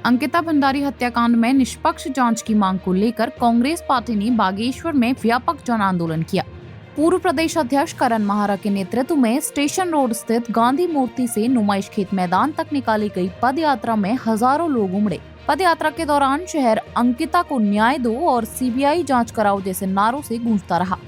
अंकिता भंडारी हत्याकांड में निष्पक्ष जांच की मांग को लेकर कांग्रेस पार्टी ने बागेश्वर में व्यापक जन आंदोलन किया। पूर्व प्रदेश अध्यक्ष करण महारा के नेतृत्व में स्टेशन रोड स्थित गांधी मूर्ति से नुमाइश खेत मैदान तक निकाली गई पद यात्रा में हजारों लोग उमड़े। पद यात्रा के दौरान शहर अंकिता को न्याय दो और सीबीआई जांच कराओ जैसे नारों से गूंजता रहा।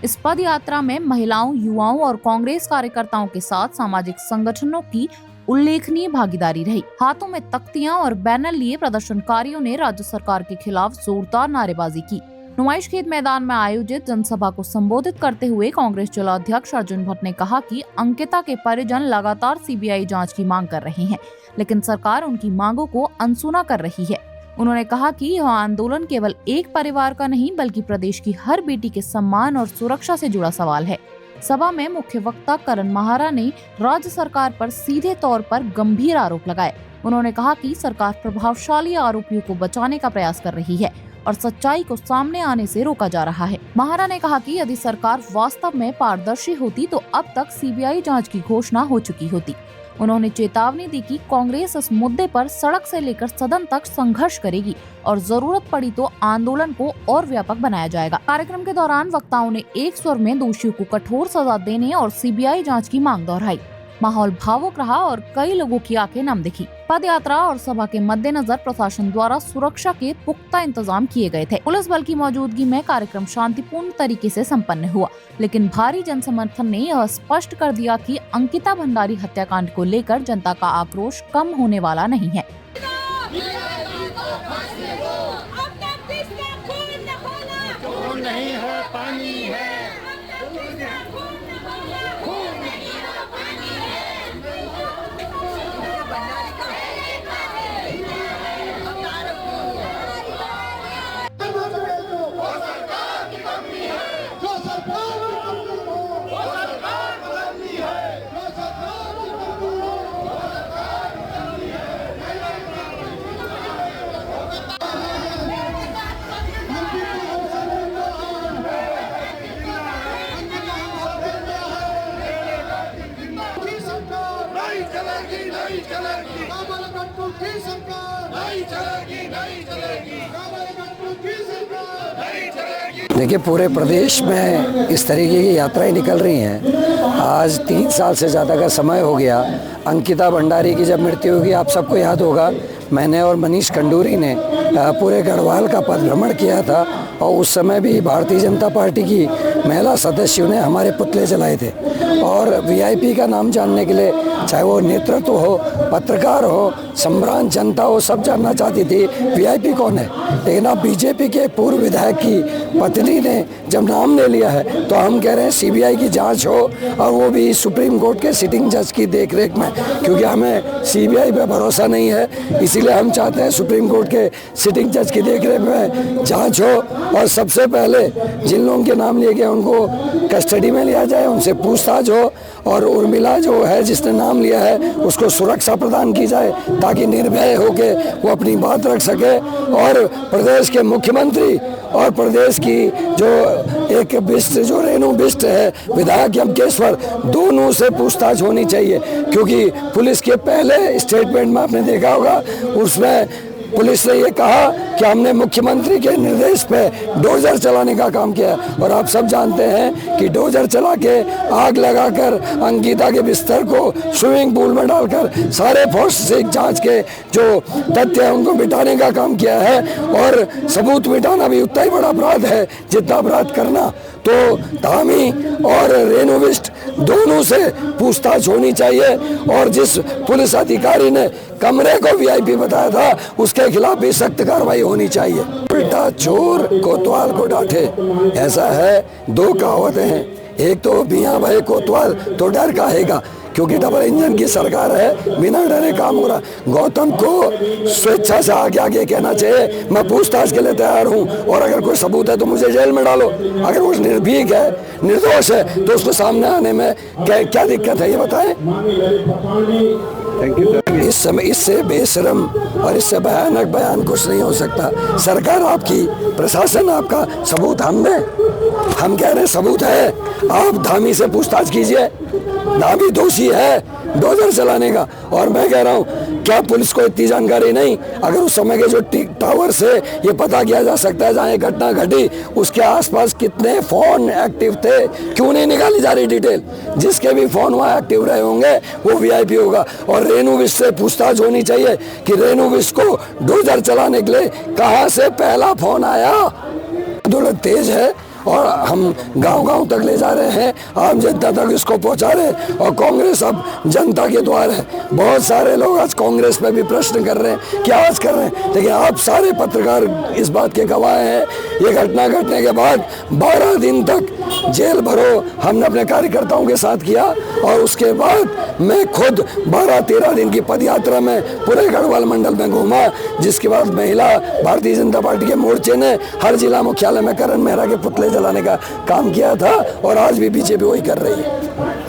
इस पद यात्रा में महिलाओं, युवाओं और कांग्रेस कार्यकर्ताओं के साथ सामाजिक संगठनों की उल्लेखनीय भागीदारी रही। हाथों में तख्तियां और बैनर लिए प्रदर्शनकारियों ने राज्य सरकार के खिलाफ जोरदार नारेबाजी की। नुमाइश खेत मैदान में आयोजित जनसभा को संबोधित करते हुए कांग्रेस जिला अध्यक्ष अर्जुन भट्ट ने कहा कि अंकिता के परिजन लगातार सीबीआई जांच की मांग कर रहे हैं, लेकिन सरकार उनकी मांगों को अनसुना कर रही है। उन्होंने कहा कि यह आंदोलन केवल एक परिवार का नहीं बल्कि प्रदेश की हर बेटी के सम्मान और सुरक्षा से जुड़ा सवाल है। सभा में मुख्य वक्ता करण महारा ने राज्य सरकार पर सीधे तौर पर गंभीर आरोप लगाए। उन्होंने कहा कि सरकार प्रभावशाली आरोपियों को बचाने का प्रयास कर रही है और सच्चाई को सामने आने से रोका जा रहा है। महारा ने कहा कि यदि सरकार वास्तव में पारदर्शी होती तो अब तक सीबीआई जांच की घोषणा हो चुकी होती। उन्होंने चेतावनी दी कि कांग्रेस इस मुद्दे पर सड़क से लेकर सदन तक संघर्ष करेगी और जरूरत पड़ी तो आंदोलन को और व्यापक बनाया जाएगा। कार्यक्रम के दौरान वक्ताओं ने एक स्वर में दोषियों को कठोर सजा देने और सीबीआई जांच की मांग दोहराई। माहौल भावुक रहा और कई लोगों की आंखें नम दिखी। पद यात्रा और सभा के मद्देनजर प्रशासन द्वारा सुरक्षा के पुख्ता इंतजाम किए गए थे। पुलिस बल की मौजूदगी में कार्यक्रम शांतिपूर्ण तरीके से संपन्न हुआ, लेकिन भारी जनसमर्थन ने यह स्पष्ट कर दिया कि अंकिता भंडारी हत्याकांड को लेकर जनता का आक्रोश कम होने वाला नहीं है। देखिए, पूरे प्रदेश में इस तरीके की यात्राएं निकल रही हैं। आज 3 साल से ज़्यादा का समय हो गया अंकिता भंडारी की जब मृत्यु हुई। आप सबको याद होगा, मैंने और मनीष खंडूरी ने पूरे गढ़वाल का परिभ्रमण किया था और उस समय भी भारतीय जनता पार्टी की महिला सदस्यों ने हमारे पुतले जलाए थे। और वीआईपी का नाम जानने के लिए, चाहे वो नेतृत्व हो, पत्रकार हो, सम्भ्रांत जनता हो, सब जानना चाहती थी वीआईपी कौन है। लेकिन अब बीजेपी के पूर्व विधायक की पत्नी ने जब नाम ले लिया है तो हम कह रहे हैं सीबीआई की जांच हो, और वो भी सुप्रीम कोर्ट के सिटिंग जज की देखरेख में, क्योंकि हमें सीबीआई पे भरोसा नहीं है। इसीलिए हम चाहते हैं सुप्रीम कोर्ट के सिटिंग जज की देखरेख में जांच हो और सबसे पहले जिन लोगों के नाम लिए गए उनको कस्टडी में लिया जाए, उनसे पूछताछ हो, और उर्मिला जो है जिसने नाम लिया है उसको सुरक्षा प्रदान की जाए ताकि निर्भय होके वो अपनी बात रख सके। और प्रदेश के मुख्यमंत्री और प्रदेश की जो एक बिष्ट, जो रेणु बिष्ट है विधायक यमकेश्वर, दोनों से पूछताछ होनी चाहिए। क्योंकि पुलिस के पहले स्टेटमेंट में आपने देखा होगा, उसमें पुलिस ने ये कहा कि हमने मुख्यमंत्री के निर्देश पे डोजर चलाने का काम किया। और आप सब जानते हैं कि डोजर चला के आग लगाकर अंकिता के बिस्तर को स्विमिंग पूल में डालकर सारे फोरेंसिक जांच के जो तथ्य हैं उनको मिटाने का काम किया है। और सबूत मिटाना भी उतना ही बड़ा अपराध है जितना अपराध करना। तो धामी और रेणु बिष्ट दोनों से पूछताछ होनी चाहिए। और जिस पुलिस अधिकारी ने कमरे को वीआईपी बताया था उसके खिलाफ भी सख्त कार्रवाई होनी चाहिए। उल्टा चोर कोतवाल को डांटे, ऐसा है। 2 कहावतें हैं, एक तो मियां भाई कोतवाल तो डर काहेगा, क्योंकि डबल इंजन की सरकार है, बिना डरे काम हो रहा। गौतम को स्वेच्छा से आगे आगे कहना चाहिए मैं पूछताछ के लिए तैयार हूँ, और अगर कोई सबूत है तो मुझे जेल में डालो। अगर वो निर्भीक है, निर्दोष है, तो उसको सामने आने में क्या दिक्कत है, ये बताएं। इस समय इससे बेशरम और इससे भयानक बयान कुछ नहीं हो सकता। सरकार आपकी, प्रशासन आपका, सबूत हम दें। हम कह रहे हैं सबूत है, आप धामी से पूछताछ कीजिए, धामी दोषी है डोजर चलाने का। और मैं कह रहा हूँ क्या पुलिस को इतनी जानकारी नहीं? अगर उस समय के जो टावर से ये पता किया जा सकता है जहाँ ये घटना घटी उसके आसपास कितने फोन एक्टिव थे, क्यों नहीं निकाली जा रही डिटेल? जिसके भी फोन वहाँ एक्टिव रहे होंगे वो वीआईपी होगा। और रेणु विश से पूछताछ होनी चाहिए कि रेणु विश को डोजर चलाने के लिए कहाँ से पहला फोन आया। आंदोलन तेज है और हम गांव-गांव तक ले जा रहे हैं, आम जनता तक इसको पहुंचा रहे हैं। और कांग्रेस अब जनता के द्वार है। बहुत सारे लोग आज कांग्रेस पे भी प्रश्न कर रहे हैं, क्या आज कर रहे हैं, लेकिन आप सारे पत्रकार इस बात के गवाह हैं। ये घटना घटने के बाद 12 दिन तक जेल भरो हमने अपने कार्यकर्ताओं के साथ किया और उसके बाद मैं खुद 12-13 दिन की पद यात्रा में पूरे गढ़वाल मंडल में घूमा, जिसके बाद महिला भारतीय जनता पार्टी के मोर्चे ने हर जिला मुख्यालय में करण मेहरा के पुतले जलाने का काम किया था और आज भी बीजेपी वही कर रही है।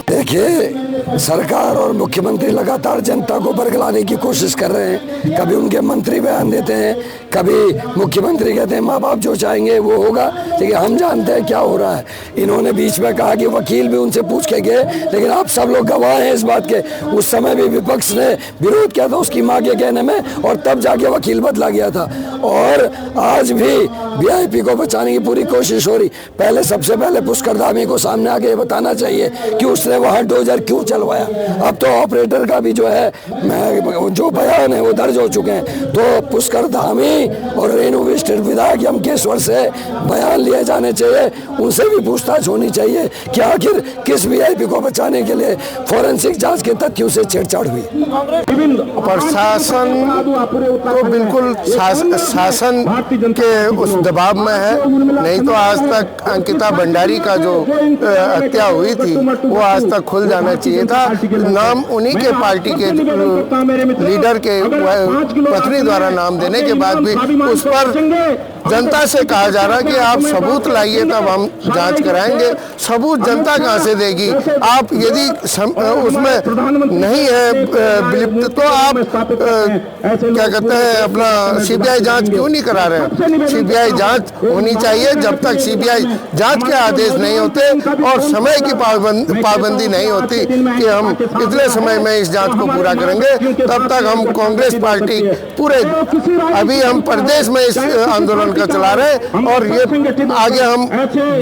देखिए, सरकार और मुख्यमंत्री लगातार जनता को बरगलाने की कोशिश कर रहे हैं। कभी उनके मंत्री बयान देते हैं, कभी मुख्यमंत्री कहते हैं माँ बाप जो चाहेंगे वो होगा, लेकिन हम जानते हैं क्या हो रहा है। इन्होंने बीच में कहा कि वकील भी उनसे पूछ के गए, लेकिन आप सब लोग गवाह हैं इस बात के। उस समय भी विपक्ष ने विरोध किया था उसकी माँ के कहने में और तब जाके वकील बदला गया था। और आज भी वीआईपी को बचाने की पूरी कोशिश हो रही। पहले सबसे पहले पुष्कर धामी को सामने आके बताना चाहिए कि उसने वहाँ डोजर क्यों चलवाया। अब तो ऑपरेटर का भी जो है जो बयान है वो दर्ज हो चुके हैं। तो पुष्कर धामी और रेणु विश विधायक यमकेश्वर से बयान लिए जाने चाहिए, उनसे भी पूछताछ होनी चाहिए कि आखिर किस वीआईपी को बचाने के लिए फोरेंसिक जांच के तथ्यों से छेड़छाड़ हुई। प्रशासन तो बिल्कुल शासन के उस दबाव में है, नहीं तो आज तक अंकिता भंडारी का जो हत्या हुई थी वो आज तक खुल जाना चाहिए था। नाम उन्हीं के पार्टी के लीडर के पत्नी द्वारा नाम देने के बाद भी उस पर जनता से कहा जा रहा है कि आप सबूत लाइए तब हम जांच कराएंगे। सबूत जनता कहां से देगी? आप यदि उसमें नहीं है विलिप्त तो आप क्या कहते हैं अपना सीबीआई जांच क्यों नहीं करा रहे? सीबीआई जांच होनी चाहिए। जब तक सीबीआई जांच के आदेश नहीं होते और समय की पाबंदी नहीं होती कि हम इतने समय में इस जांच को पूरा करेंगे, तब तक हम कांग्रेस पार्टी पूरे अभी हम प्रदेश में इस आंदोलन का चला रहे हैं और ये आगे हम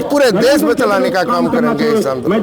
पूरे देश में चलाने का काम करेंगे इस आंदोलन।